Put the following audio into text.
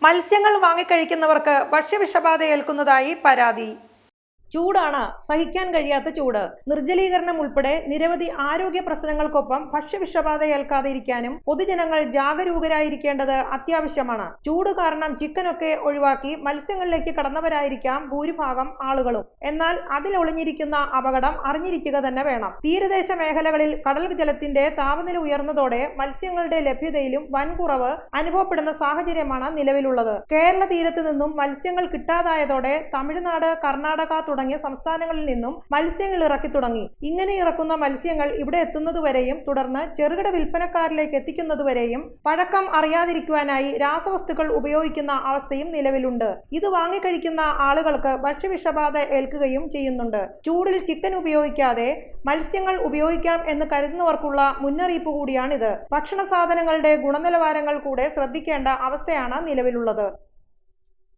മത്സ്യങ്ങൾ വാങ്ങിക്കഴിക്കുന്നവർക്ക് ഭക്ഷ്യവിഷബാധ ഏൽക്കുന്നതായി പരാതി. ചൂടാണ്, സഹിക്കാൻ കഴിയാത്ത ചൂട്. നിർജ്ജലീകരണം ഉൾപ്പെടെ നിരവധി ആരോഗ്യ പ്രശ്നങ്ങൾക്കൊപ്പം ഭക്ഷ്യവിഷബാധ ഏൽക്കാതിരിക്കാനും പൊതുജനങ്ങൾ ജാഗരൂകരായിരിക്കേണ്ടത് അത്യാവശ്യമാണ്. ചൂട് കാരണം ചിക്കനൊക്കെ ഒഴിവാക്കി മത്സ്യങ്ങളിലേക്ക് കടന്നവരായിരിക്കാം ഭൂരിഭാഗം ആളുകളും. എന്നാൽ അതിൽ ഒളിഞ്ഞിരിക്കുന്ന അപകടം അറിഞ്ഞിരിക്കുക തന്നെ വേണം. തീരദേശ മേഖലകളിൽ കടൽ ജലത്തിന്റെ താപനില ഉയർന്നതോടെ മത്സ്യങ്ങളുടെ ലഭ്യതയിലും വൻ കുറവ് അനുഭവപ്പെടുന്ന സാഹചര്യമാണ് നിലവിലുള്ളത്. കേരള തീരത്ത് നിന്നും മത്സ്യങ്ങൾ കിട്ടാതായതോടെ തമിഴ്നാട്, കർണാടക തുടങ്ങിയ സംസ്ഥാനങ്ങളിൽ നിന്നും മത്സ്യങ്ങൾ ഇറക്കി തുടങ്ങി. ഇങ്ങനെ ഇറക്കുന്ന മത്സ്യങ്ങൾ ഇവിടെ എത്തുന്നതുവരെയും തുടർന്ന് ചെറുകിട വിൽപ്പനക്കാരിലേക്ക് എത്തിക്കുന്നതുവരെയും പഴക്കം അറിയാതിരിക്കുവാനായി രാസവസ്തുക്കൾ ഉപയോഗിക്കുന്ന അവസ്ഥയും നിലവിലുണ്ട്. ഇത് വാങ്ങിക്കഴിക്കുന്ന ആളുകൾക്ക് ഭക്ഷ്യവിഷബാധ ഏൽക്കുകയും ചെയ്യുന്നുണ്ട്. ചൂടിൽ ചിക്കൻ ഉപയോഗിക്കാതെ മത്സ്യങ്ങൾ ഉപയോഗിക്കാം എന്ന് കരുതുന്നവർക്കുള്ള മുന്നറിയിപ്പ് കൂടിയാണിത്. ഭക്ഷണ സാധനങ്ങളുടെ ഗുണനിലവാരങ്ങൾ കൂടെ ശ്രദ്ധിക്കേണ്ട അവസ്ഥയാണ് നിലവിലുള്ളത്.